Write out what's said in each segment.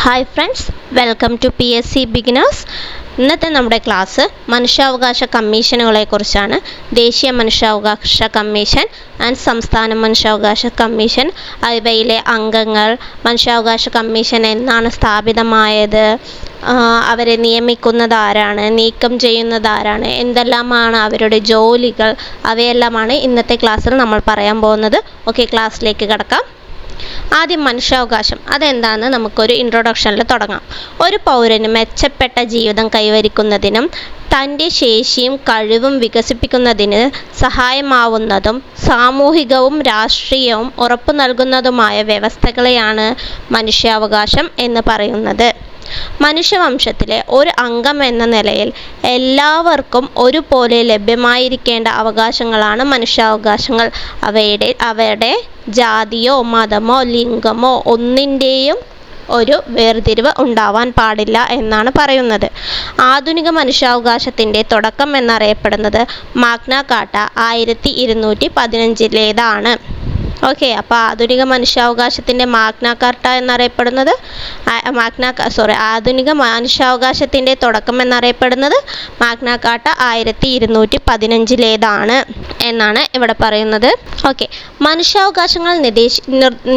Hi friends, welcome to PSC beginners. ഇന്നത്തെ നമ്മുടെ class മനുഷ്യാവകാശ കമ്മീഷനുകളെക്കുറിച്ചാണ്. ദേശീയ മനുഷ്യാവകാശ കമ്മീഷൻ ആൻഡ് സംസ്ഥാന മനുഷ്യാവകാശ കമ്മീഷൻ, ഇവയിലെ അംഗങ്ങൾ, മനുഷ്യാവകാശ കമ്മീഷൻ എന്നാണ് സ്ഥാപിതമായത്, അവരെ നിയമിക്കുന്നത് ആരാണ്, നീക്കം ചെയ്യുന്നത് ആരാണ്, എന്തെല്ലാമാണ് അവരുടെ ജോലികൾ, അവയെല്ലാമാണ് ഇന്നത്തെ ക്ലാസ്സിൽ നമ്മൾ പറയാൻ പോകുന്നത്. ഓക്കെ, ക്ലാസ്സിലേക്ക് കടക്കാം. ആദ്യം മനുഷ്യാവകാശം അതെന്താണെന്ന് നമുക്കൊരു ഇൻട്രൊഡക്ഷനിൽ തുടങ്ങാം. ഒരു പൗരന് മെച്ചപ്പെട്ട ജീവിതം കൈവരിക്കുന്നതിനും തൻ്റെ ശേഷിയും കഴിവും വികസിപ്പിക്കുന്നതിന് സഹായമാവുന്നതും സാമൂഹികവും രാഷ്ട്രീയവും ഉറപ്പു നൽകുന്നതുമായ വ്യവസ്ഥകളെയാണ് മനുഷ്യാവകാശം എന്ന് പറയുന്നത്. മനുഷ്യവംശത്തിലെ ഒരു അംഗം എന്ന നിലയിൽ എല്ലാവർക്കും ഒരുപോലെ ലഭ്യമായിരിക്കേണ്ട അവകാശങ്ങളാണ് മനുഷ്യാവകാശങ്ങൾ. അവയുടെ ജാതിയോ മതമോ ലിംഗമോ ഒന്നിൻ്റെയും ഒരു വേർതിരിവ് ഉണ്ടാവാൻ പാടില്ല എന്നാണ് പറയുന്നത്. ആധുനിക മനുഷ്യാവകാശത്തിൻ്റെ തുടക്കം എന്നറിയപ്പെടുന്നത് മാഗ്ന കാർട്ട 1215 ഓക്കെ, അപ്പോൾ ആധുനിക മനുഷ്യാവകാശത്തിൻ്റെ എന്നറിയപ്പെടുന്നത് ആധുനിക മനുഷ്യാവകാശത്തിൻ്റെ തുടക്കം എന്നറിയപ്പെടുന്നത് മാഗ്ന കാർട്ട 1215 എന്നാണ് ഇവിടെ പറയുന്നത്. ഓക്കെ, മനുഷ്യാവകാശങ്ങൾ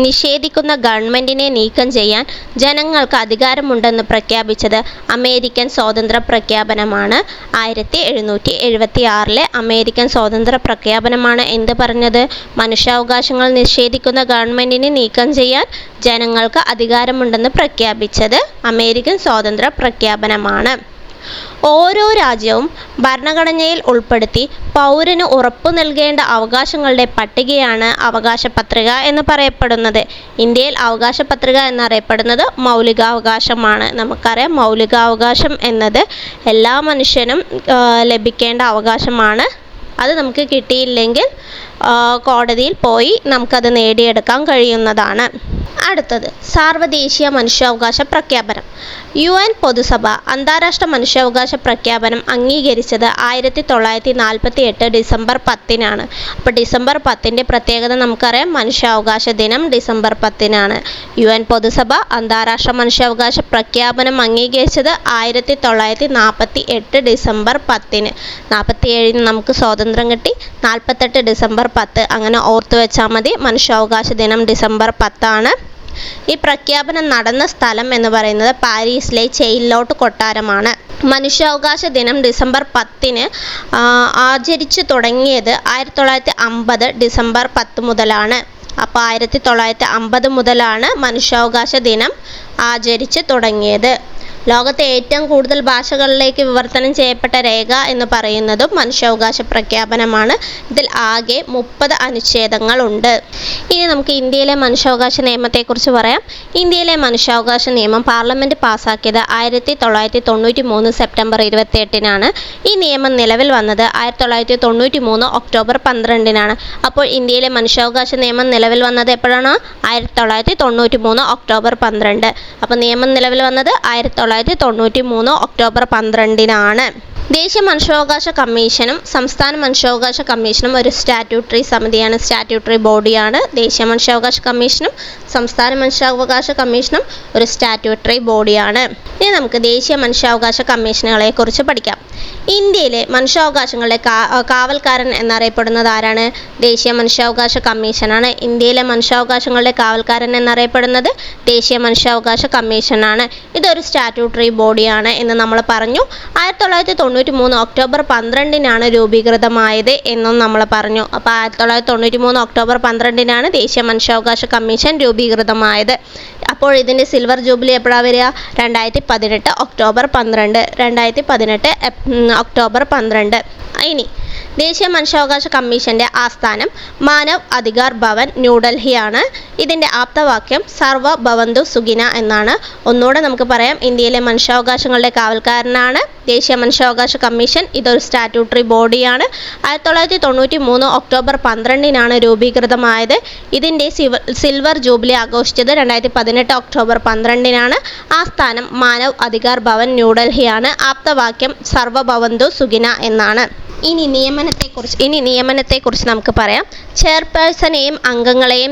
നിഷേധിക്കുന്ന ഗവൺമെൻറ്റിനെ നീക്കം ചെയ്യാൻ ജനങ്ങൾക്ക് അധികാരമുണ്ടെന്ന് പ്രഖ്യാപിച്ചത് അമേരിക്കൻ സ്വാതന്ത്ര്യ പ്രഖ്യാപനമാണ്. 1776 അമേരിക്കൻ സ്വാതന്ത്ര്യ പ്രഖ്യാപനമാണ് എന്ത് പറഞ്ഞത്? മനുഷ്യാവകാശങ്ങൾ നിഷേധിക്കുന്ന ഗവൺമെൻറ്റിനെ നീക്കം ചെയ്യാൻ ജനങ്ങൾക്ക് അധികാരമുണ്ടെന്ന് പ്രഖ്യാപിച്ചത് അമേരിക്കൻ സ്വാതന്ത്ര്യ പ്രഖ്യാപനമാണ്. ഓരോ രാജ്യവും ഭരണഘടനയിൽ ഉൾപ്പെടുത്തി പൗരന് ഉറപ്പു നൽകേണ്ട അവകാശങ്ങളുടെ പട്ടികയാണ് അവകാശ പത്രിക എന്ന് പറയപ്പെടുന്നത്. ഇന്ത്യയിൽ അവകാശ പത്രിക എന്നറിയപ്പെടുന്നത് മൗലികാവകാശമാണ്. നമുക്കറിയാം, മൗലികാവകാശം എന്നത് എല്ലാ മനുഷ്യനും ലഭിക്കേണ്ട അവകാശമാണ്. അത് നമുക്ക് കിട്ടിയില്ലെങ്കിൽ കോടതിയിൽ പോയി നമുക്കത് നേടിയെടുക്കാൻ കഴിയുന്നതാണ്. അടുത്തത് സാർവദേശീയ മനുഷ്യാവകാശ പ്രഖ്യാപനം. UN പൊതുസഭ അന്താരാഷ്ട്ര മനുഷ്യാവകാശ പ്രഖ്യാപനം അംഗീകരിച്ചത് 1948 ഡിസംബർ 10 അപ്പോൾ ഡിസംബർ 10 പ്രത്യേകത നമുക്കറിയാം, മനുഷ്യാവകാശ ദിനം ഡിസംബർ 10 UN പൊതുസഭ അന്താരാഷ്ട്ര മനുഷ്യാവകാശ പ്രഖ്യാപനം അംഗീകരിച്ചത് 1948 ഡിസംബർ 10. 47 നമുക്ക് സ്വാതന്ത്ര്യം കിട്ടി, 48 ഡിസംബർ 10 അങ്ങനെ ഓർത്തു വെച്ചാൽ മതി. മനുഷ്യാവകാശ ദിനം ഡിസംബർ 10. ഈ പ്രഖ്യാപനം നടന്ന സ്ഥലം എന്ന് പറയുന്നത് പാരീസിലെ ചെയിലോട്ട് കൊട്ടാരമാണ്. മനുഷ്യാവകാശ ദിനം ഡിസംബർ 10 ആചരിച്ചു തുടങ്ങിയത് 1950 ഡിസംബർ 10 മുതലാണ്. അപ്പോൾ 1950 മുതലാണ് മനുഷ്യാവകാശ ദിനം ആചരിച്ചു തുടങ്ങിയത്. ലോകത്തെ ഏറ്റവും കൂടുതൽ ഭാഷകളിലേക്ക് വിവർത്തനം ചെയ്യപ്പെട്ട രേഖ എന്ന് പറയുന്നതും മനുഷ്യാവകാശ പ്രഖ്യാപനമാണ്. ഇതിൽ ആകെ 30 അനുച്ഛേദങ്ങളുണ്ട്. ഇനി നമുക്ക് ഇന്ത്യയിലെ മനുഷ്യാവകാശ നിയമത്തെക്കുറിച്ച് പറയാം. ഇന്ത്യയിലെ മനുഷ്യാവകാശ നിയമം പാർലമെൻറ്റ് പാസ്സാക്കിയത് 1993 സെപ്റ്റംബർ 28 ഈ നിയമം നിലവിൽ വന്നത് 1993 ഒക്ടോബർ 12 അപ്പോൾ ഇന്ത്യയിലെ മനുഷ്യാവകാശ നിയമം നിലവിൽ വന്നത് എപ്പോഴാണ്? 1993 ഒക്ടോബർ 12. അപ്പോൾ നിയമം നിലവിൽ വന്നത് 1993 ഒക്ടോബർ 12 ദേശീയ മനുഷ്യാവകാശ കമ്മീഷനും സംസ്ഥാന മനുഷ്യാവകാശ കമ്മീഷനും ഒരു സ്റ്റാറ്റ്യൂട്ടറി സമിതിയാണ്, സ്റ്റാറ്റ്യൂട്ടറി ബോഡിയാണ്. ദേശീയ മനുഷ്യാവകാശ കമ്മീഷനും സംസ്ഥാന മനുഷ്യാവകാശ കമ്മീഷനും ഒരു സ്റ്റാറ്റ്യൂട്ടറി ബോഡിയാണ്. ഇനി നമുക്ക് ദേശീയ മനുഷ്യാവകാശ കമ്മീഷനുകളെ കുറിച്ച് പഠിക്കാം. ഇന്ത്യയിലെ മനുഷ്യാവകാശങ്ങളുടെ കാവൽക്കാരൻ എന്നറിയപ്പെടുന്നത് ആരാണ്? ദേശീയ മനുഷ്യാവകാശ കമ്മീഷനാണ്. ഇന്ത്യയിലെ മനുഷ്യാവകാശങ്ങളുടെ കാവൽക്കാരൻ എന്നറിയപ്പെടുന്നത് ദേശീയ മനുഷ്യാവകാശ കമ്മീഷനാണ്. ഇതൊരു സ്റ്റാറ്റ്യൂട്ടറി ബോഡിയാണ് എന്ന് നമ്മൾ പറഞ്ഞു. 1993 ഒക്ടോബർ 12 രൂപീകൃതമായത് എന്നും നമ്മൾ പറഞ്ഞു. അപ്പോൾ 1993 ഒക്ടോബർ 12 ദേശീയ മനുഷ്യാവകാശ കമ്മീഷൻ രൂപീകൃതമായത്. അപ്പോൾ ഇതിൻ്റെ സിൽവർ ജൂബിലി എപ്പോഴാണ് വരിക? 2018 ഒക്ടോബർ 12. 2018 ഒക്ടോബർ 12. ഇനി ദേശീയ മനുഷ്യാവകാശ കമ്മീഷൻ്റെ ആസ്ഥാനം മാനവ് അധികാർ ഭവൻ, ന്യൂഡൽഹിയാണ്. ഇതിൻ്റെ ആപ്തവാക്യം സർവ ഭവന്തു സുഖിന എന്നാണ്. ഒന്നുകൂടെ നമുക്ക് പറയാം, ഇന്ത്യയിലെ മനുഷ്യാവകാശങ്ങളുടെ കാവൽക്കാരനാണ് ദേശീയ മനുഷ്യാവകാശ കമ്മീഷൻ ഇതൊരു സ്റ്റാറ്റ്യൂട്ടറി ബോഡിയാണ്. 1993 ഒക്ടോബർ 12-നാണ് രൂപീകൃതമായത്. ഇതിൻ്റെ സിൽവർ ജൂബിലി ആഘോഷിച്ചത് 2018 ഒക്ടോബർ 12-നാണ്. ആസ്ഥാനം മാനവ് അധികാർ ഭവൻ, ന്യൂഡൽഹിയാണ്. ആപ്തവാക്യം സർവഭവന്തു സുഖിന എന്നാണ്. ഇനി നിയമനത്തെക്കുറിച്ച് നമുക്ക് പറയാം. ചെയർപേഴ്സണെയും അംഗങ്ങളെയും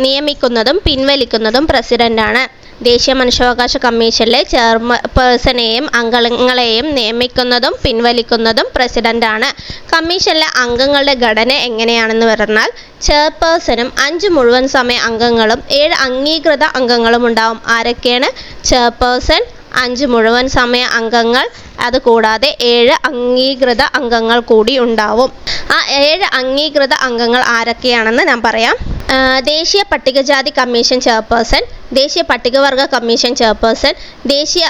നിയമിക്കുന്നതും പിൻവലിക്കുന്നതും പ്രസിഡന്റാണ്. ദേശീയ മനുഷ്യാവകാശ കമ്മീഷനിലെ ചെയർപേഴ്സണെയും അംഗങ്ങളെയും നിയമിക്കുന്നതും പിൻവലിക്കുന്നതും പ്രസിഡന്റാണ്. കമ്മീഷനിലെ അംഗങ്ങളുടെ ഘടന എങ്ങനെയാണെന്ന് പറഞ്ഞാൽ ചെയർപേഴ്സണും 5 മുഴുവൻ സമയ അംഗങ്ങളും 7 അംഗീകൃത അംഗങ്ങളും ഉണ്ടാവും. ആരൊക്കെയാണ്? ചെയർപേഴ്സൺ, 5 മുഴുവൻ സമയ അംഗങ്ങൾ, അതുകൂടാതെ 7 അംഗീകൃത അംഗങ്ങൾ കൂടി ഉണ്ടാവും. ആ 7 അംഗീകൃത അംഗങ്ങൾ ആരൊക്കെയാണെന്ന് ഞാൻ പറയാം. ദേശീയ പട്ടികജാതി കമ്മീഷൻ ചെയർപേഴ്സൺ, ദേശീയ പട്ടികവർഗ കമ്മീഷൻ ചെയർപേഴ്സൺ, ദേശീയ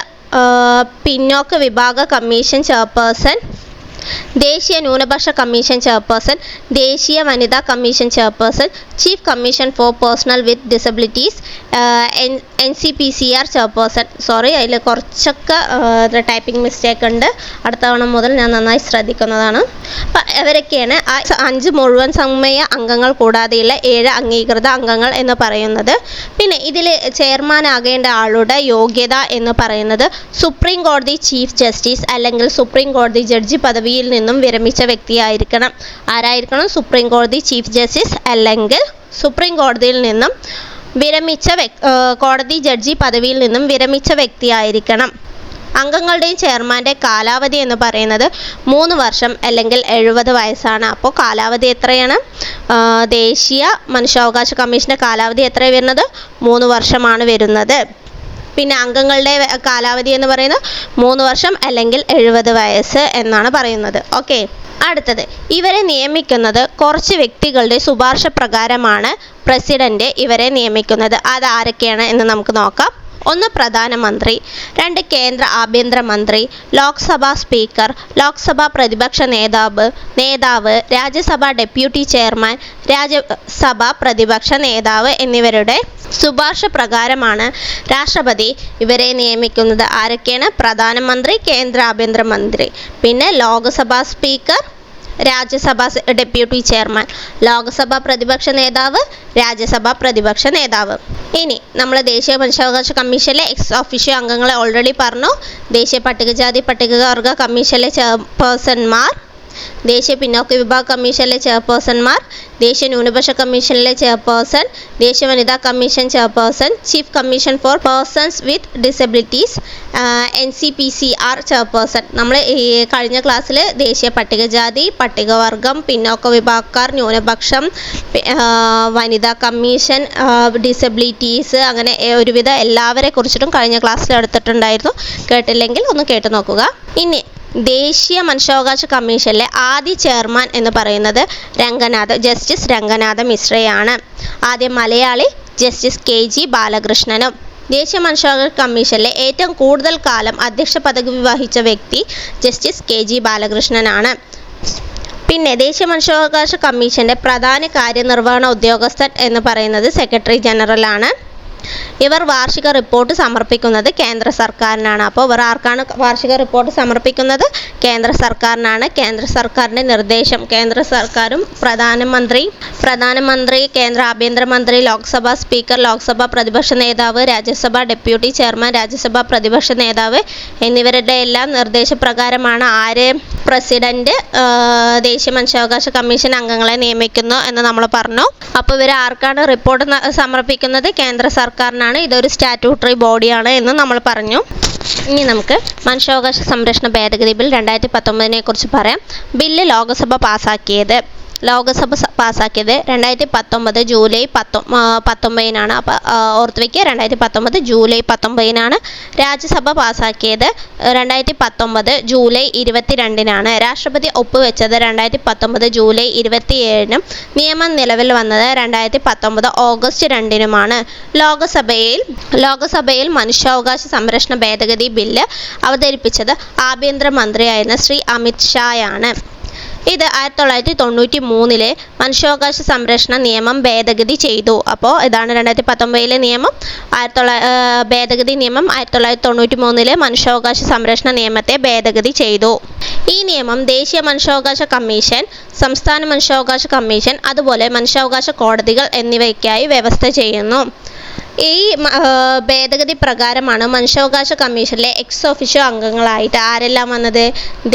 പിന്നോക്ക വിഭാഗ കമ്മീഷൻ ചെയർപേഴ്സൺ, ദേശീയ ന്യൂനപക്ഷ കമ്മീഷൻ ചെയർപേഴ്സൺ, ദേശീയ വനിതാ commission chairperson, chief commission for personal with disabilities, NCPCR chairperson. Sorry, അതിൽ കുറച്ചൊക്കെ ടൈപ്പിംഗ് മിസ്റ്റേക്ക് ഉണ്ട്. അടുത്ത തവണ മുതൽ ഞാൻ നന്നായി ശ്രദ്ധിക്കുന്നതാണ്. അപ്പം ഇവരൊക്കെയാണ് ആ 5 മുഴുവൻ സമയ അംഗങ്ങൾ കൂടാതെയുള്ള 7 അംഗീകൃത അംഗങ്ങൾ എന്ന് പറയുന്നത്. പിന്നെ ഇതിൽ ചെയർമാൻ ആകേണ്ട ആളുടെ യോഗ്യത എന്ന് പറയുന്നത് സുപ്രീം കോടതി ചീഫ് ജസ്റ്റിസ് അല്ലെങ്കിൽ സുപ്രീം കോടതി ജഡ്ജി പദവിയിൽ നിന്നും വിരമിച്ച വ്യക്തിയായിരിക്കണം. ആരായിരിക്കണം? സുപ്രീം കോടതി ചീഫ് ജസ്റ്റിസ് അല്ലെങ്കിൽ സുപ്രീം കോടതിയിൽ നിന്നും കോടതി ജഡ്ജി പദവിയിൽ നിന്നും വിരമിച്ച വ്യക്തിയായിരിക്കണം. അംഗങ്ങളുടെയും ചെയർമാൻ്റെ കാലാവധി എന്ന് പറയുന്നത് 3 വർഷം അല്ലെങ്കിൽ 70 വയസ്സാണ്. അപ്പോൾ കാലാവധി എത്രയാണ്? ദേശീയ മനുഷ്യാവകാശ കമ്മീഷൻ്റെ കാലാവധി എത്രയാണ് വരുന്നത്? 3 വർഷമാണ് വരുന്നത്. പിന്നെ അംഗങ്ങളുടെ കാലാവധി എന്ന് പറയുന്നത് 3 വർഷം അല്ലെങ്കിൽ 70 വയസ്സ് എന്നാണ് പറയുന്നത്. ഓക്കെ, അടുത്തത് ഇവരെ നിയമിക്കുന്നത് കുറച്ച് വ്യക്തികളുടെ ശുപാർശ പ്രകാരമാണ് പ്രസിഡന്റ് ഇവരെ നിയമിക്കുന്നത്. അത് ആരൊക്കെയാണ് എന്ന് നമുക്ക് നോക്കാം. 1 പ്രധാനമന്ത്രി, 2 കേന്ദ്ര ആഭ്യന്തരമന്ത്രി, ലോക്സഭാ സ്പീക്കർ, ലോക്സഭാ പ്രതിപക്ഷ നേതാവ്, രാജ്യസഭാ ഡെപ്യൂട്ടി ചെയർമാൻ, രാജ്യസഭാ പ്രതിപക്ഷ നേതാവ് എന്നിവരുടെ ശുപാർശ പ്രകാരമാണ് രാഷ്ട്രപതി ഇവരെ നിയമിക്കുന്നത്. ആരൊക്കെയാണ്? പ്രധാനമന്ത്രി, കേന്ദ്ര ആഭ്യന്തരമന്ത്രി, പിന്നെ ലോക്സഭാ സ്പീക്കർ, രാജ്യസഭാ ഡെപ്യൂട്ടി ചെയർമാൻ, ലോക്സഭാ പ്രതിപക്ഷ നേതാവ്, രാജ്യസഭാ പ്രതിപക്ഷ നേതാവ്. ഇനി നമ്മൾ ദേശീയ മനുഷ്യാവകാശ കമ്മീഷനിലെ എക്സ് ഒഫീഷ്യോ അംഗങ്ങളെ ഓൾറെഡി പറഞ്ഞു. ദേശീയ പട്ടികജാതി പട്ടികവർഗ കമ്മീഷനിലെ ചെയർപേഴ്സൺമാർ, ദേശീയ പിന്നോക്ക വിഭാഗ കമ്മീഷനിലെ ചെയർപേഴ്സൺമാർ, ദേശീയ ന്യൂനപക്ഷ കമ്മീഷനിലെ ചെയർപേഴ്സൺ, ദേശീയ വനിതാ commission chairperson, chief commission for persons with disabilities, NCPCR chairperson. നമ്മൾ ഈ കഴിഞ്ഞ ക്ലാസ്സിൽ ദേശീയ പട്ടികജാതി, പട്ടികവർഗം, പിന്നോക്ക വിഭാഗക്കാർ, ന്യൂനപക്ഷം, വനിതാ കമ്മീഷൻ, ഡിസബിലിറ്റീസ്, അങ്ങനെ ഒരുവിധ എല്ലാവരെ കുറിച്ചിട്ടും കഴിഞ്ഞ ക്ലാസ്സിൽ എടുത്തിട്ടുണ്ടായിരുന്നു. കേട്ടില്ലെങ്കിൽ ഒന്ന് കേട്ടു നോക്കുക. ഇനി ദേശീയ മനുഷ്യാവകാശ കമ്മീഷനിലെ ആദ്യ ചെയർമാൻ എന്ന് പറയുന്നത് ജസ്റ്റിസ് രംഗനാഥ മിശ്രയാണ്. ആദ്യം മലയാളി ജസ്റ്റിസ് KG ബാലകൃഷ്ണനും. ദേശീയ മനുഷ്യാവകാശ കമ്മീഷനിലെ ഏറ്റവും കൂടുതൽ കാലം അധ്യക്ഷ പദവി വഹിച്ച വ്യക്തി ജസ്റ്റിസ് KG ബാലകൃഷ്ണനാണ്. പിന്നെ ദേശീയ മനുഷ്യാവകാശ കമ്മീഷൻ്റെ പ്രധാന കാര്യനിർവഹണ ഉദ്യോഗസ്ഥൻ എന്ന് പറയുന്നത് സെക്രട്ടറി ജനറലാണ്. ഇവർ വാർഷിക റിപ്പോർട്ട് സമർപ്പിക്കുന്നത് കേന്ദ്ര സർക്കാരിനാണ്. അപ്പോൾ ഇവർ ആർക്കാണ് വാർഷിക റിപ്പോർട്ട് സമർപ്പിക്കുന്നത്? കേന്ദ്ര സർക്കാരിനാണ്. കേന്ദ്ര സർക്കാരിൻ്റെ നിർദ്ദേശം കേന്ദ്ര സർക്കാരും പ്രധാനമന്ത്രി, കേന്ദ്ര ആഭ്യന്തരമന്ത്രി, ലോക്സഭാ സ്പീക്കർ, ലോക്സഭാ പ്രതിപക്ഷ നേതാവ്, രാജ്യസഭാ ഡെപ്യൂട്ടി ചെയർമാൻ, രാജ്യസഭാ പ്രതിപക്ഷ നേതാവ് എന്നിവരുടെ എല്ലാം നിർദ്ദേശപ്രകാരമാണ് പ്രസിഡന്റ് ദേശീയ മനുഷ്യാവകാശ കമ്മീഷൻ അംഗങ്ങളെ നിയമിക്കുന്നു എന്ന് നമ്മൾ പറഞ്ഞു. അപ്പോൾ ഇവർ ആർക്കാണ് റിപ്പോർട്ട് സമർപ്പിക്കുന്നത്? കേന്ദ്ര സർക്കാരിനാണ്. ഇതൊരു സ്റ്റാറ്റ്യൂട്ടറി ബോഡിയാണ് എന്ന് നമ്മൾ പറഞ്ഞു. ഇനി നമുക്ക് മനുഷ്യാവകാശ സംരക്ഷണ ഭേദഗതി ബിൽ 2019 കുറിച്ച് പറയാം. ബില്ല് ലോക്സഭ പാസാക്കിയത് 2019 ജൂലൈ 19-നാണ്. അപ്പോൾ ഓർത്ത് വയ്ക്കുക, 2019 ജൂലൈ 19-നാണ്. രാജ്യസഭ പാസാക്കിയത് 2019 ജൂലൈ 22-നാണ്. രാഷ്ട്രപതി ഒപ്പുവെച്ചത് 2019 ജൂലൈ 27-നും നിയമം നിലവിൽ വന്നത് 2019 ഓഗസ്റ്റ് 2-നുമാണ്. ലോകസഭയിൽ മനുഷ്യാവകാശ സംരക്ഷണ ഭേദഗതി ബില്ല് അവതരിപ്പിച്ചത് ആഭ്യന്തരമന്ത്രിയായിരുന്ന ശ്രീ അമിത് ഷായാണ്. ഇത് 1993 മനുഷ്യാവകാശ സംരക്ഷണ നിയമം ഭേദഗതി ചെയ്തു. അപ്പോൾ ഇതാണ് 2019 നിയമം. ഭേദഗതി നിയമം 1993 മനുഷ്യാവകാശ സംരക്ഷണ നിയമത്തെ ഭേദഗതി ചെയ്തു. ഈ നിയമം ദേശീയ മനുഷ്യാവകാശ കമ്മീഷൻ, സംസ്ഥാന മനുഷ്യാവകാശ കമ്മീഷൻ, അതുപോലെ മനുഷ്യാവകാശ കോടതികൾ എന്നിവയ്ക്കായി വ്യവസ്ഥ ചെയ്യുന്നു. ഈ ഭേദഗതി പ്രകാരമാണ് മനുഷ്യാവകാശ കമ്മീഷനിലെ എക്സ് ഒഫീഷ്യോ അംഗങ്ങളായിട്ട് ആരെല്ലാം വന്നത്?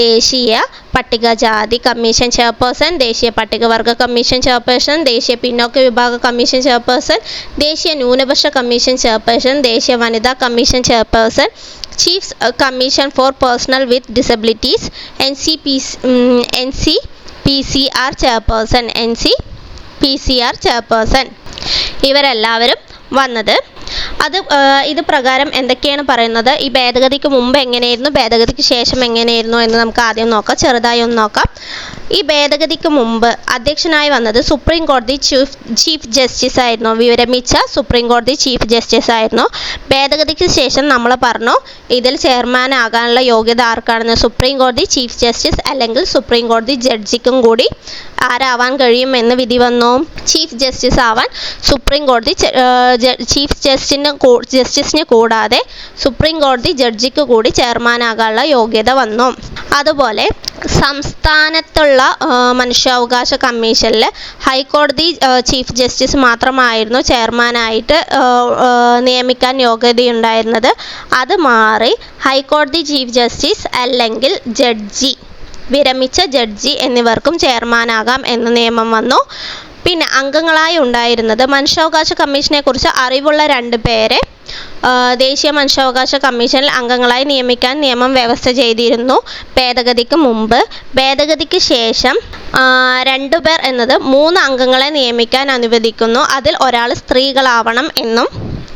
ദേശീയ പട്ടികജാതി കമ്മീഷൻ ചെയർപേഴ്സൺ, ദേശീയ പട്ടികവർഗ കമ്മീഷൻ ചെയർപേഴ്സൺ, ദേശീയ പിന്നോക്ക വിഭാഗ കമ്മീഷൻ ചെയർപേഴ്സൺ, ദേശീയ ന്യൂനപക്ഷ കമ്മീഷൻ ചെയർപേഴ്സൺ, ദേശീയ വനിതാ commission chairperson, chief commission for personal with disabilities, NCPCR chairperson, ഇവരെല്ലാവരും വന്നത്. ഇത് പ്രകാരം എന്തൊക്കെയാണ് പറയുന്നത്? ഈ ഭേദഗതിക്ക് മുമ്പ് എങ്ങനെയായിരുന്നു, ഭേദഗതിക്ക് ശേഷം എങ്ങനെയായിരുന്നു എന്ന് നമുക്ക് ആദ്യം നോക്കാം, ചെറുതായി ഒന്ന് നോക്കാം. ഈ ഭേദഗതിക്ക് മുമ്പ് അധ്യക്ഷനായി വന്നത് സുപ്രീം കോടതി ചീഫ് ജസ്റ്റിസ് ആയിരുന്നു. വിരമിച്ച സുപ്രീം കോടതി ചീഫ് ജസ്റ്റിസ് ആയിരുന്നു. ഭേദഗതിക്ക് ശേഷം നമ്മൾ പറഞ്ഞു ഇതിൽ ചെയർമാൻ ആകാനുള്ള യോഗ്യത ആർക്കാണെന്ന്? സുപ്രീം കോടതി ചീഫ് ജസ്റ്റിസ് അല്ലെങ്കിൽ സുപ്രീം കോടതി ജഡ്ജിക്കും കൂടി ആരാവാൻ കഴിയുമെന്ന് വിധി വന്നു? ചീഫ് ജസ്റ്റിസ് ആവാൻ സുപ്രീം കോടതി ചീഫ് ജസ്റ്റിസിന് കൂടാതെ സുപ്രീം കോടതി ജഡ്ജിക്ക് കൂടി ചെയർമാനാകാനുള്ള യോഗ്യത വന്നു. അതുപോലെ സംസ്ഥാനത്തുള്ള മനുഷ്യാവകാശ കമ്മീഷനിൽ ഹൈക്കോടതി ചീഫ് ജസ്റ്റിസ് മാത്രമായിരുന്നു ചെയർമാനായിട്ട് നിയമിക്കാൻ യോഗ്യതയുണ്ടായിരുന്നത്. അത് മാറി ഹൈക്കോടതി ചീഫ് ജസ്റ്റിസ് അല്ലെങ്കിൽ ജഡ്ജി, വിരമിച്ച ജഡ്ജി എന്നിവർക്കും ചെയർമാനാകാം എന്ന നിയമം വന്നു. പിന്നെ അംഗങ്ങളായി ഉണ്ടായിരുന്നത് മനുഷ്യാവകാശ കമ്മീഷനെ കുറിച്ച് അറിവുള്ള 2 പേരെ ദേശീയ മനുഷ്യാവകാശ കമ്മീഷനിൽ അംഗങ്ങളായി നിയമിക്കാൻ നിയമം വ്യവസ്ഥ ചെയ്തിരുന്നു ഭേദഗതിക്ക് മുമ്പ്. ഭേദഗതിക്ക് ശേഷം 2 പേർ എന്നത് 3 അംഗങ്ങളെ നിയമിക്കാൻ അനുവദിക്കുന്നു. അതിൽ ഒരാൾ സ്ത്രീകളാവണം എന്നും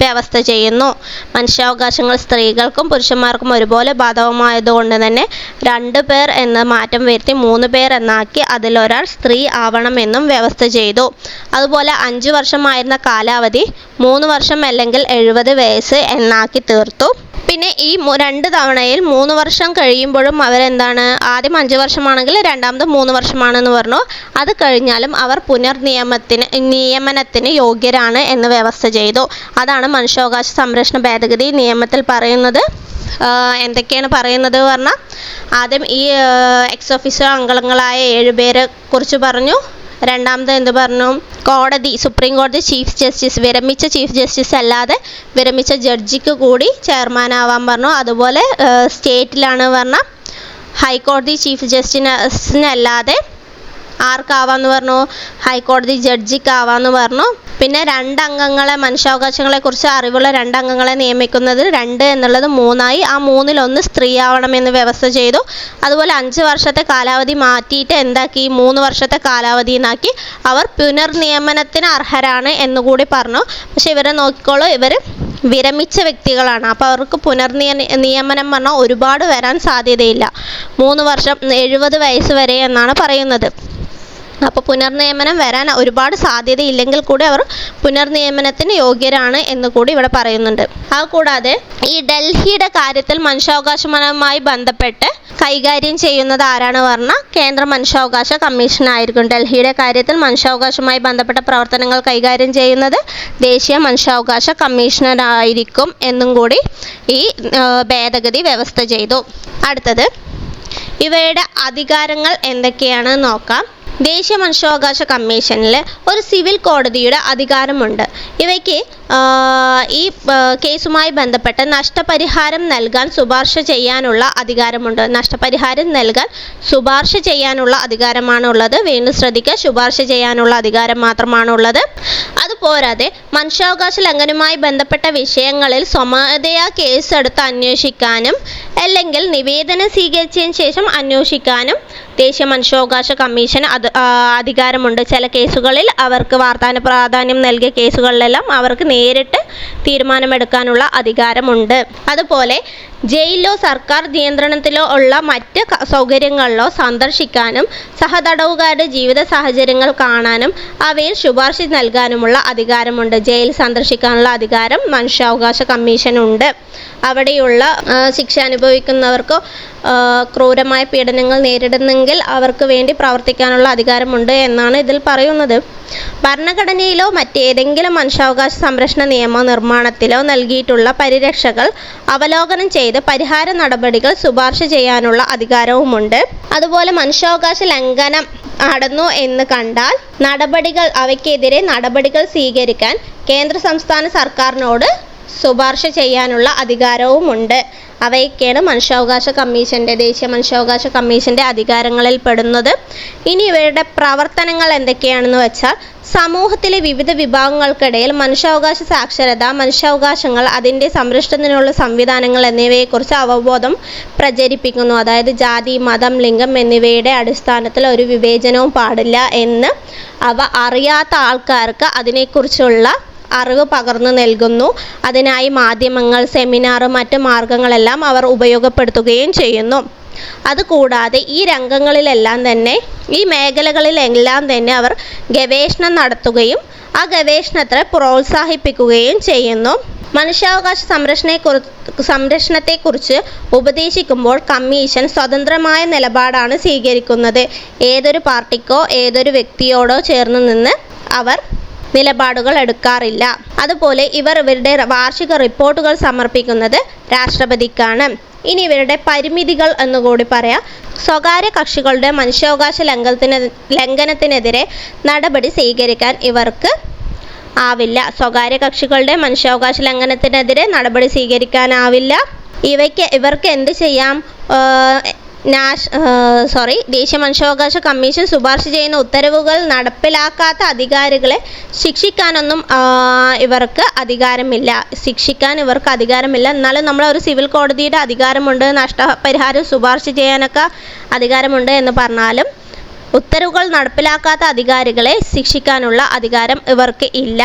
വ്യവസ്ഥ ചെയ്യുന്നു. മനുഷ്യാവകാശങ്ങൾ സ്ത്രീകൾക്കും പുരുഷന്മാർക്കും ഒരുപോലെ ബാധകമായതുകൊണ്ട് തന്നെ 2 പേർ എന്ന മാറ്റം വരുത്തി 3 പേർ എന്നാക്കി അതിലൊരാൾ സ്ത്രീ ആവണമെന്നും വ്യവസ്ഥ ചെയ്തു. അതുപോലെ 5 വർഷമായിരുന്ന കാലാവധി 3 വർഷം അല്ലെങ്കിൽ 70 വയസ്സ് എന്നാക്കി തീർത്തു. പിന്നെ ഈ 2 തവണയിൽ 3 വർഷം കഴിയുമ്പോഴും അവരെന്താണ്, ആദ്യം 5 വർഷമാണെങ്കിൽ രണ്ടാമത് 3 വർഷമാണെന്ന് പറഞ്ഞു. അത് കഴിഞ്ഞാലും അവർ നിയമനത്തിന് യോഗ്യരാണ് എന്ന് വ്യവസ്ഥ ചെയ്തു. അതാണ് മനുഷ്യാവകാശ സംരക്ഷണ ഭേദഗതി നിയമത്തിൽ പറയുന്നത്. എന്തൊക്കെയാണ് പറയുന്നത് പറഞ്ഞാൽ, ആദ്യം ഈ എക്സ് ഒഫീഷ്യോ അംഗങ്ങളായ 7 പേരെ കുറിച്ച് പറഞ്ഞു. രണ്ടാമത് എന്ത് പറഞ്ഞു? കോടതി, സുപ്രീം കോടതി ചീഫ് ജസ്റ്റിസ്, വിരമിച്ച ചീഫ് ജസ്റ്റിസ് അല്ലാതെ വിരമിച്ച ജഡ്ജിക്ക് കൂടി ചെയർമാനാവാൻ പറഞ്ഞു. അതുപോലെ സ്റ്റേറ്റിലാണ് പറഞ്ഞാൽ ഹൈക്കോടതി ചീഫ് ജസ്റ്റിസിനല്ലാതെ ആർക്കാവാന്ന് പറഞ്ഞു? ഹൈക്കോടതി ജഡ്ജിക്കാവാന്ന് പറഞ്ഞു. പിന്നെ 2 അംഗങ്ങളെ, മനുഷ്യാവകാശങ്ങളെ കുറിച്ച് അറിവുള്ള 2 അംഗങ്ങളെ നിയമിക്കുന്നത് 2 എന്നുള്ളത് 3 ആയി. ആ 3-ൽ 1 സ്ത്രീ ആവണമെന്ന് വ്യവസ്ഥ ചെയ്തു. അതുപോലെ 5 വർഷത്തെ കാലാവധി മാറ്റിയിട്ട് എന്താക്കി? 3 വർഷത്തെ കാലാവധി എന്നാക്കി. അവർ പുനർനിയമനത്തിന് അർഹരാണ് എന്നുകൂടി പറഞ്ഞു. പക്ഷെ ഇവരെ നോക്കിക്കോളൂ, ഇവർ വിരമിച്ച വ്യക്തികളാണ്. അപ്പോൾ അവർക്ക് നിയമനം പറഞ്ഞാൽ ഒരുപാട് വരാൻ സാധ്യതയില്ല. 3 വർഷം 70 വയസ്സ് വരെ എന്നാണ് പറയുന്നത്. അപ്പോൾ പുനർനിയമനം വരാൻ ഒരുപാട് സാധ്യതയില്ലെങ്കിൽ കൂടി അവർ പുനർനിയമനത്തിന് യോഗ്യരാണ് എന്ന് കൂടി ഇവിടെ പറയുന്നുണ്ട്. അതുകൂടാതെ ഈ ഡൽഹിയുടെ കാര്യത്തിൽ മനുഷ്യാവകാശവുമായി ബന്ധപ്പെട്ട് കൈകാര്യം ചെയ്യുന്നത് ആരാണ് പറഞ്ഞാൽ കേന്ദ്ര മനുഷ്യാവകാശ കമ്മീഷനായിരിക്കും. ഡൽഹിയുടെ കാര്യത്തിൽ മനുഷ്യാവകാശവുമായി ബന്ധപ്പെട്ട പ്രവർത്തനങ്ങൾ കൈകാര്യം ചെയ്യുന്നത് ദേശീയ മനുഷ്യാവകാശ കമ്മീഷണറായിരിക്കും എന്നും കൂടി ഈ ഭേദഗതി വ്യവസ്ഥ ചെയ്തു. അടുത്തത് ഇവയുടെ അധികാരങ്ങൾ എന്തൊക്കെയാണെന്ന് നോക്കാം. ദേശീയ മനുഷ്യാവകാശ കമ്മീഷനിൽ ഒരു സിവിൽ കോടതിയുടെ അധികാരമുണ്ട്. ഇവയ്ക്ക് ഈ കേസുമായി ബന്ധപ്പെട്ട് നഷ്ടപരിഹാരം നൽകാൻ ശുപാർശ ചെയ്യാനുള്ള അധികാരമുണ്ട്. നഷ്ടപരിഹാരം നൽകാൻ ശുപാർശ ചെയ്യാനുള്ള അധികാരമാണുള്ളത്. വീണ്ടും ശ്രദ്ധിക്കുക, ശുപാർശ ചെയ്യാനുള്ള അധികാരം മാത്രമാണുള്ളത്. അതുപോരാതെ മനുഷ്യാവകാശ ലംഘനവുമായി ബന്ധപ്പെട്ട വിഷയങ്ങളിൽ സ്വമേധയാ കേസെടുത്ത് അന്വേഷിക്കാനും അല്ലെങ്കിൽ നിവേദനം സ്വീകരിച്ചതിന് ശേഷം അന്വേഷിക്കാനും ദേശീയ മനുഷ്യാവകാശ കമ്മീഷൻ അധികാരമുണ്ട്. ചില കേസുകളിൽ അവർക്ക് വാർത്താന പ്രാധാന്യം നൽകിയ കേസുകളിലെല്ലാം അവർക്ക് നേരിട്ട് തീരുമാനമെടുക്കാനുള്ള അധികാരമുണ്ട്. അതുപോലെ ജയിലിലോ സർക്കാർ നിയന്ത്രണത്തിലോ ഉള്ള മറ്റ് സൗകര്യങ്ങളിലോ സന്ദർശിക്കാനും സഹതടവുകാരുടെ ജീവിത സാഹചര്യങ്ങൾ കാണാനും അവയിൽ ശുപാർശ നൽകാനുമുള്ള അധികാരമുണ്ട്. ജയിൽ സന്ദർശിക്കാനുള്ള അധികാരം മനുഷ്യാവകാശ കമ്മീഷനുണ്ട്. അവിടെയുള്ള ശിക്ഷ അനുഭവിക്കുന്നവർക്കോ ക്രൂരമായ പീഡനങ്ങൾ നേരിടുന്നെങ്കിൽ അവർക്ക് വേണ്ടി പ്രവർത്തിക്കാനുള്ള അധികാരമുണ്ട് എന്നാണ് ഇതിൽ പറയുന്നത്. ഭരണഘടനയിലോ മറ്റേതെങ്കിലും മനുഷ്യാവകാശ സംരക്ഷണ നിയമ നിർമ്മാണത്തിലോ നൽകിയിട്ടുള്ള പരിരക്ഷകൾ അവലോകനം ചെയ്ത് പരിഹാര നടപടികൾ ശുപാർശ ചെയ്യാനുള്ള അധികാരവുമുണ്ട്. അതുപോലെ മനുഷ്യാവകാശ ലംഘനം നടന്നു എന്ന് കണ്ടാൽ അവയ്ക്കെതിരെ നടപടികൾ സ്വീകരിക്കാൻ കേന്ദ്ര സംസ്ഥാന സർക്കാരിനോട് ശുപാർശ ചെയ്യാനുള്ള അധികാരവുമുണ്ട്. അവയൊക്കെയാണ് ദേശീയ മനുഷ്യാവകാശ കമ്മീഷന്റെ അധികാരങ്ങളിൽ പെടുന്നത്. ഇനി ഇവരുടെ പ്രവർത്തനങ്ങൾ എന്തൊക്കെയാണെന്ന് വെച്ചാൽ, സമൂഹത്തിലെ വിവിധ വിഭാഗങ്ങൾക്കിടയിൽ മനുഷ്യാവകാശ സാക്ഷരത, മനുഷ്യാവകാശങ്ങൾ, അതിൻ്റെ സംരക്ഷണത്തിനുള്ള സംവിധാനങ്ങൾ എന്നിവയെക്കുറിച്ച് അവബോധം പ്രചരിപ്പിക്കുന്നു. അതായത് ജാതി, മതം, ലിംഗം എന്നിവയുടെ അടിസ്ഥാനത്തിൽ ഒരു വിവേചനവും പാടില്ല എന്ന് അവ അറിയാത്ത ആൾക്കാർക്ക് അതിനെക്കുറിച്ചുള്ള അറിവ് പകർന്നു നൽകുന്നു. അതിനായി മാധ്യമങ്ങൾ, സെമിനാർ, മറ്റ് മാർഗങ്ങളെല്ലാം അവർ ഉപയോഗപ്പെടുത്തുകയും ചെയ്യുന്നു. അതുകൂടാതെ ഈ മേഖലകളിലെല്ലാം തന്നെ അവർ ഗവേഷണം നടത്തുകയും ആ ഗവേഷണത്തെ പ്രോത്സാഹിപ്പിക്കുകയും ചെയ്യുന്നു. മനുഷ്യാവകാശ സംരക്ഷണത്തെക്കുറിച്ച് ഉപദേശിക്കുമ്പോൾ കമ്മീഷൻ സ്വതന്ത്രമായ നിലപാടാണ് സ്വീകരിക്കുന്നത്. ഏതൊരു പാർട്ടിക്കോ ഏതൊരു വ്യക്തിയോടോ ചേർന്ന് നിന്ന് അവർ നിലപാടുകൾ എടുക്കാറില്ല. അതുപോലെ ഇവരുടെ വാർഷിക റിപ്പോർട്ടുകൾ സമർപ്പിക്കുന്നത് രാഷ്ട്രപതിക്കാണ്. ഇനി ഇവരുടെ പരിമിതികൾ എന്നുകൂടി പറയാം. സ്വകാര്യ കക്ഷികളുടെ മനുഷ്യാവകാശ ലംഘനത്തിനെതിരെ നടപടി സ്വീകരിക്കാൻ ഇവർക്ക് ആവില്ല. ഇവർക്ക് എന്ത് ചെയ്യാം? ദേശീയ മനുഷ്യാവകാശ കമ്മീഷൻ ശുപാർശ ചെയ്യുന്ന ഉത്തരവുകൾ നടപ്പിലാക്കാത്ത അധികാരികളെ ശിക്ഷിക്കാനൊന്നും ഇവർക്ക് അധികാരമില്ല. എന്നാലും നമ്മൾ ഒരു സിവിൽ കോടതിയുടെ അധികാരമുണ്ട്, നഷ്ടപരിഹാരം ശുപാർശ ചെയ്യാനൊക്കെ അധികാരമുണ്ട് എന്ന് പറഞ്ഞാലും ഉത്തരവുകൾ നടപ്പിലാക്കാത്ത അധികാരികളെ ശിക്ഷിക്കാനുള്ള അധികാരം ഇവർക്ക് ഇല്ല.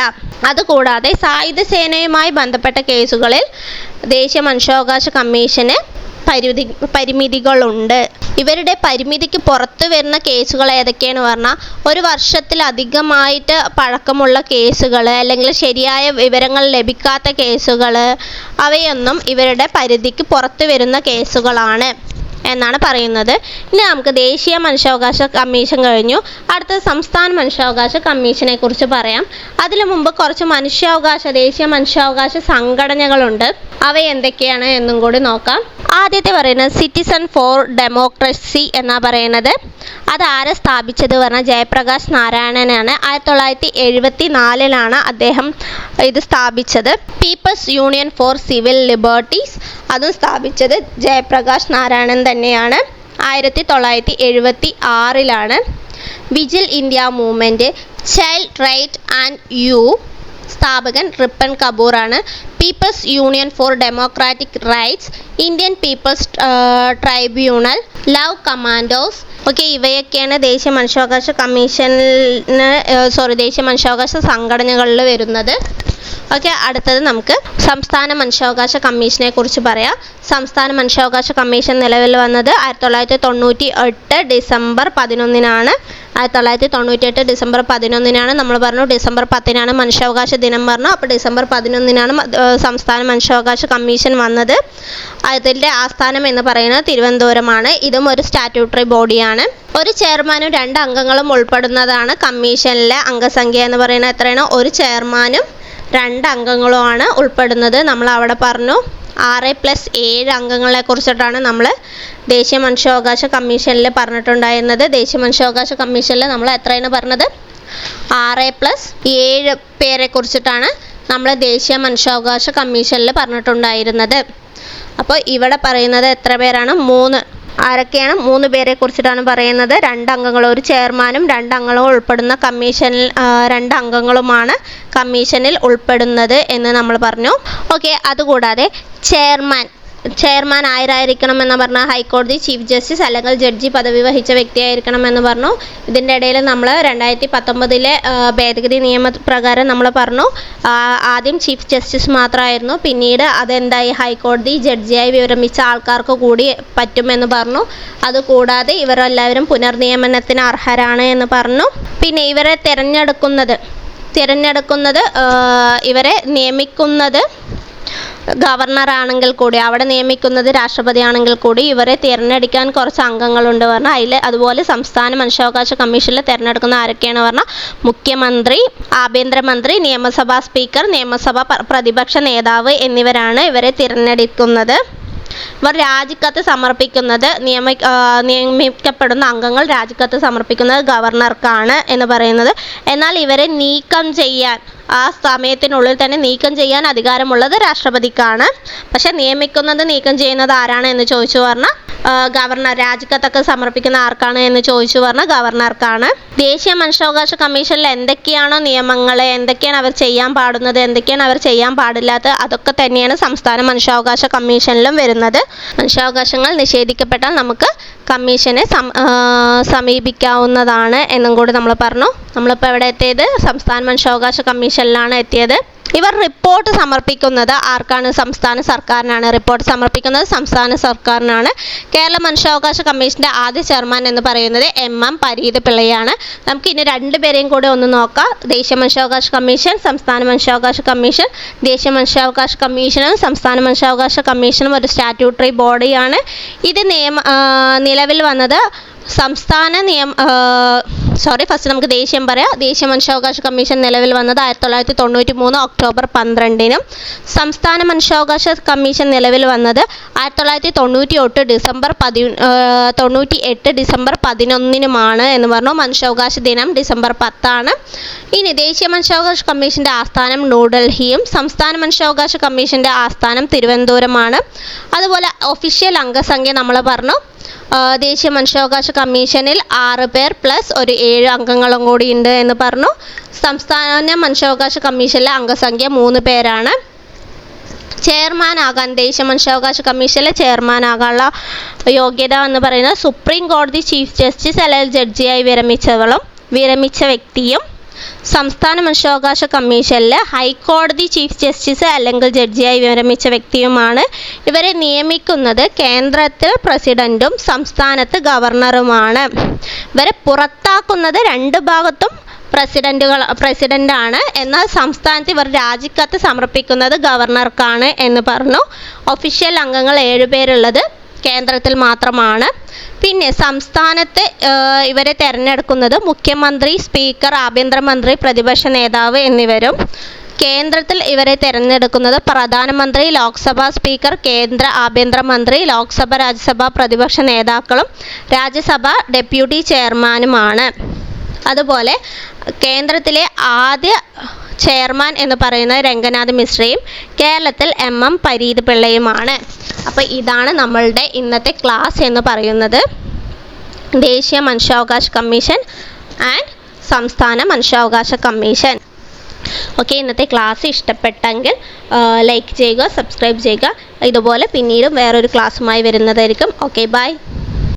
അതുകൂടാതെ സായുധ സേനയുമായി ബന്ധപ്പെട്ട കേസുകളിൽ ദേശീയ മനുഷ്യാവകാശ കമ്മീഷന് പരിമിതികളുണ്ട്. ഇവരുടെ പരിമിതിക്ക് പുറത്തു വരുന്ന കേസുകൾ ഏതൊക്കെയാണെന്ന് പറഞ്ഞാൽ, 1 വർഷത്തിലധികമായിട്ട് പഴക്കമുള്ള കേസുകൾ, അല്ലെങ്കിൽ ശരിയായ വിവരങ്ങൾ ലഭിക്കാത്ത കേസുകൾ, അവയൊന്നും ഇവരുടെ പരിധിക്ക് പുറത്തു വരുന്ന കേസുകളാണ് എന്നാണ് പറയുന്നത്. ഇനി നമുക്ക് ദേശീയ മനുഷ്യാവകാശ കമ്മീഷൻ കഴിഞ്ഞു. അടുത്ത സംസ്ഥാന മനുഷ്യാവകാശ കമ്മീഷനെ കുറിച്ച് പറയാം. അതിനു മുമ്പ് കുറച്ച് ദേശീയ മനുഷ്യാവകാശ സംഘടനകളുണ്ട്. അവ എന്തൊക്കെയാണ് എന്നും കൂടി നോക്കാം. ആദ്യത്തെ പറയുന്നത് സിറ്റിസൺ ഫോർ ഡെമോക്രസി എന്നാ പറയുന്നത്. അത് ആരെ സ്ഥാപിച്ചത് പറഞ്ഞാൽ ജയപ്രകാശ് നാരായണനാണ്. 1974 അദ്ദേഹം ഇത് സ്ഥാപിച്ചത്. People's union for civil liberties, അതും സ്ഥാപിച്ചത് ജയപ്രകാശ് നാരായണൻ തന്നെയാണ്. 1976 vigil India movement, child right and സ്ഥാപകൻ റിപ്പൺ കപൂർ ആണ്. People's union for democratic rights, Indian people's tribunal, love commandos. ഇവയൊക്കെയാണ് ദേശീയ മനുഷ്യാവകാശ സംഘടനകളിൽ വരുന്നത്. അടുത്തത് നമുക്ക് സംസ്ഥാന മനുഷ്യാവകാശ കമ്മീഷനെ കുറിച്ച് പറയാം. സംസ്ഥാന മനുഷ്യാവകാശ കമ്മീഷൻ നിലവിൽ വന്നത് 1998 ഡിസംബർ 11 1998 ഡിസംബർ 11 നമ്മൾ പറഞ്ഞു. ഡിസംബർ 10 മനുഷ്യാവകാശ ദിനം പറഞ്ഞു. അപ്പോൾ ഡിസംബർ 11 സംസ്ഥാന മനുഷ്യാവകാശ കമ്മീഷൻ വന്നത്. അതിൻ്റെ ആസ്ഥാനം എന്ന് പറയുന്നത് തിരുവനന്തപുരമാണ്. ഇതും ഒരു സ്റ്റാറ്റ്യൂട്ടറി ബോഡിയാണ്. ഒരു ചെയർമാനും 2 അംഗങ്ങളും ഉൾപ്പെടുന്നതാണ് കമ്മീഷനിലെ അംഗസംഖ്യ എന്ന് പറയുന്നത്. എത്രയാണ്? ഒരു ചെയർമാനും 2 അംഗങ്ങളുമാണ് ഉൾപ്പെടുന്നത്. നമ്മൾ അവിടെ പറഞ്ഞു 6+7 അംഗങ്ങളെ കുറിച്ചിട്ടാണ് നമ്മൾ ദേശീയ മനുഷ്യാവകാശ കമ്മീഷനിൽ പറഞ്ഞിട്ടുണ്ടായിരുന്നത്. ദേശീയ മനുഷ്യാവകാശ കമ്മീഷനിൽ നമ്മൾ എത്രയാണ് പറഞ്ഞത്? 6+7 പേരെ കുറിച്ചിട്ടാണ് നമ്മൾ ദേശീയ മനുഷ്യാവകാശ കമ്മീഷനിൽ പറഞ്ഞിട്ടുണ്ടായിരുന്നത്. അപ്പോൾ ഇവിടെ പറയുന്നത് എത്ര പേരാണ്? 3. ആരൊക്കെയാണ്? 3 പേരെ കുറിച്ചിട്ടാണ് പറയുന്നത്. 2 അംഗങ്ങൾ, ഒരു ചെയർമാനും 2 അംഗങ്ങളും ഉൾപ്പെടുന്ന കമ്മീഷനിൽ 2 അംഗങ്ങളുമാണ് കമ്മീഷനിൽ ഉൾപ്പെടുന്നത് എന്ന് നമ്മൾ പറഞ്ഞു. അതുകൂടാതെ ചെയർമാൻ ചെയർമാൻ ആരായിരിക്കണം എന്ന് പറഞ്ഞാൽ ഹൈക്കോടതി ചീഫ് ജസ്റ്റിസ് അല്ലെങ്കിൽ ജഡ്ജി പദവി വഹിച്ച വ്യക്തിയായിരിക്കണം എന്ന് പറഞ്ഞു. ഇതിൻ്റെ ഇടയിൽ നമ്മൾ 2019 ഭേദഗതി നിയമപ്രകാരം നമ്മൾ പറഞ്ഞു ആദ്യം ചീഫ് ജസ്റ്റിസ് മാത്രമായിരുന്നു, പിന്നീട് അതെന്തായി ഹൈക്കോടതി ജഡ്ജിയായി വിരമിച്ച ആൾക്കാർക്ക് കൂടി പറ്റുമെന്ന് പറഞ്ഞു. അതുകൂടാതെ ഇവരെല്ലാവരും പുനർനിയമനത്തിന് അർഹരാണ് എന്ന് പറഞ്ഞു. പിന്നെ ഇവരെ തിരഞ്ഞെടുക്കുന്നത് ഇവരെ നിയമിക്കുന്നത് ഗവർണറാണെങ്കിൽ കൂടി, അവിടെ നിയമിക്കുന്നത് രാഷ്ട്രപതി ആണെങ്കിൽ കൂടി ഇവരെ തിരഞ്ഞെടുക്കാൻ കുറച്ച് അംഗങ്ങളുണ്ട് പറഞ്ഞാൽ അതിൽ. അതുപോലെ സംസ്ഥാന മനുഷ്യാവകാശ കമ്മീഷനിൽ തിരഞ്ഞെടുക്കുന്ന ആരൊക്കെയാണ് പറഞ്ഞാൽ മുഖ്യമന്ത്രി, ആഭ്യന്തരമന്ത്രി, നിയമസഭാ സ്പീക്കർ, നിയമസഭാ പ്രതിപക്ഷ നേതാവ് എന്നിവരാണ് ഇവരെ തിരഞ്ഞെടുക്കുന്നത്. ഇവർ രാജിക്കത്ത് സമർപ്പിക്കുന്നത് നിയമിക്കപ്പെടുന്ന അംഗങ്ങൾ രാജിക്കത്ത് സമർപ്പിക്കുന്നത് ഗവർണർക്കാണ് എന്ന് പറയുന്നത്. എന്നാൽ ഇവരെ നീക്കം ചെയ്യാൻ ആ സമയത്തിനുള്ളിൽ തന്നെ നീക്കം ചെയ്യാൻ അധികാരമുള്ളത് രാഷ്ട്രപതിക്കാണ്. പക്ഷെ നീക്കം ചെയ്യുന്നത് ആരാണ് എന്ന് ചോദിച്ചു പറഞ്ഞാൽ ഗവർണർ. രാജിക്കത്തൊക്കെ സമർപ്പിക്കുന്ന ആർക്കാണ് എന്ന് ചോദിച്ചു പറഞ്ഞാൽ ഗവർണർക്കാണ്. ദേശീയ മനുഷ്യാവകാശ കമ്മീഷനിൽ എന്തൊക്കെയാണോ നിയമങ്ങൾ, എന്തൊക്കെയാണ് അവർ ചെയ്യാൻ പാടുന്നത്, എന്തൊക്കെയാണ് അവർ ചെയ്യാൻ പാടില്ലാത്തത്, അതൊക്കെ തന്നെയാണ് സംസ്ഥാന മനുഷ്യാവകാശ കമ്മീഷനിലും വരുന്നത്. മനുഷ്യാവകാശങ്ങൾ നിഷേധിക്കപ്പെട്ടാൽ നമുക്ക് കമ്മീഷനെ സമീപിക്കാവുന്നതാണ് എന്നും കൂടി നമ്മൾ പറഞ്ഞു. നമ്മളിപ്പോൾ എവിടെ എത്തിയത്? സംസ്ഥാന മനുഷ്യാവകാശ കമ്മീഷനിലാണ് എത്തിയത്. ഇവർ റിപ്പോർട്ട് സമർപ്പിക്കുന്നത് ആർക്കാണ്? സംസ്ഥാന സർക്കാരിനാണ്. റിപ്പോർട്ട് സമർപ്പിക്കുന്നത് സംസ്ഥാന സർക്കാരിനാണ്. കേരള മനുഷ്യാവകാശ കമ്മീഷൻ്റെ ആദ്യ ചെയർമാൻ എന്ന് പറയുന്നത് MM പരീത് പിള്ളയാണ്. നമുക്ക് ഇനി രണ്ടുപേരെയും കൂടെ ഒന്ന് നോക്കാം. ദേശീയ മനുഷ്യാവകാശ കമ്മീഷൻ, സംസ്ഥാന മനുഷ്യാവകാശ കമ്മീഷൻ. ദേശീയ മനുഷ്യാവകാശ കമ്മീഷനും സംസ്ഥാന മനുഷ്യാവകാശ കമ്മീഷനും ഒരു സ്റ്റാറ്റ്യൂട്ടറി ബോഡിയാണ്. ഇത് നിലവിൽ വന്നത് ഫസ്റ്റ് നമുക്ക് ദേശീയം പറയാം. ദേശീയ മനുഷ്യാവകാശ കമ്മീഷൻ നിലവിൽ വന്നത് 1993 ഒക്ടോബർ 12-നും സംസ്ഥാന മനുഷ്യാവകാശ കമ്മീഷൻ നിലവിൽ വന്നത് 1998 ഡിസംബർ 11-നുമാണ് എന്ന് പറഞ്ഞു. മനുഷ്യാവകാശ ദിനം ഡിസംബർ 10-ആണ്. ഇനി ദേശീയ മനുഷ്യാവകാശ കമ്മീഷൻ്റെ ആസ്ഥാനം ന്യൂഡൽഹിയും സംസ്ഥാന മനുഷ്യാവകാശ കമ്മീഷൻ്റെ ആസ്ഥാനം തിരുവനന്തപുരമാണ്. അതുപോലെ ഒഫീഷ്യൽ അംഗസംഖ്യ നമ്മൾ പറഞ്ഞു. ദേശീയ മനുഷ്യാവകാശ കമ്മീഷനിൽ 6 പേർ പ്ലസ് ഒരു 7 അംഗങ്ങളും കൂടി ഉണ്ട് എന്ന് പറഞ്ഞു. സംസ്ഥാന മനുഷ്യാവകാശ കമ്മീഷനിലെ അംഗസംഖ്യ 3 പേരാണ്. ചെയർമാനാകാൻ, ദേശീയ മനുഷ്യാവകാശ കമ്മീഷനിലെ ചെയർമാനാകാനുള്ള യോഗ്യത എന്ന് പറയുന്നത് സുപ്രീം കോടതി ചീഫ് ജസ്റ്റിസ് അല്ലെങ്കിൽ ജഡ്ജിയായി വിരമിച്ച വ്യക്തിയും സംസ്ഥാന മനുഷ്യാവകാശ കമ്മീഷനിൽ ഹൈക്കോടതി ചീഫ് ജസ്റ്റിസ് അല്ലെങ്കിൽ ജഡ്ജിയായി വിരമിച്ച വ്യക്തിയുമാണ്. ഇവരെ നിയമിക്കുന്നത് കേന്ദ്രത്തിൽ പ്രസിഡന്റും സംസ്ഥാനത്ത് ഗവർണറുമാണ്. ഇവരെ പുറത്താക്കുന്നത് രണ്ട് ഭാഗത്തും പ്രസിഡന്റാണ്. എന്നാൽ സംസ്ഥാനത്ത് ഇവർ രാജിക്കത്ത് സമർപ്പിക്കുന്നത് ഗവർണർക്കാണ് എന്ന് പറഞ്ഞു. ഒഫീഷ്യൽ അംഗങ്ങൾ 7 പേരുള്ളത് കേന്ദ്രത്തിൽ മാത്രമാണ്. പിന്നെ സംസ്ഥാനത്ത് ഇവരെ തിരഞ്ഞെടുക്കുന്നത് മുഖ്യമന്ത്രി, സ്പീക്കർ, ആഭ്യന്തരമന്ത്രി, പ്രതിപക്ഷ നേതാവ് എന്നിവരും. കേന്ദ്രത്തിൽ ഇവരെ തിരഞ്ഞെടുക്കുന്നത് പ്രധാനമന്ത്രി, ലോക്സഭാ സ്പീക്കർ, കേന്ദ്ര ആഭ്യന്തരമന്ത്രി, ലോക്സഭ, രാജ്യസഭ പ്രതിപക്ഷ നേതാക്കളും രാജ്യസഭ ഡെപ്യൂട്ടി ചെയർമാനുമാണ്. അതുപോലെ കേന്ദ്രത്തിലെ ആദ്യ ചെയർമാൻ എന്ന് പറയുന്നത് രംഗനാഥ് മിശ്രയും കേരളത്തിൽ MM പരീത് പിള്ളയുമാണ്. അപ്പോൾ ഇതാണ് നമ്മളുടെ ഇന്നത്തെ ക്ലാസ് എന്ന് പറയുന്നത്. ദേശീയ മനുഷ്യാവകാശ കമ്മീഷൻ ആൻഡ് സംസ്ഥാന മനുഷ്യാവകാശ കമ്മീഷൻ. ഓക്കെ, ഇന്നത്തെ ക്ലാസ് ഇഷ്ടപ്പെട്ടെങ്കിൽ ലൈക്ക് ചെയ്യുക, സബ്സ്ക്രൈബ് ചെയ്യുക. ഇതുപോലെ പിന്നീടും വേറൊരു ക്ലാസ്സുമായി വരുന്നതായിരിക്കും. Okay, by.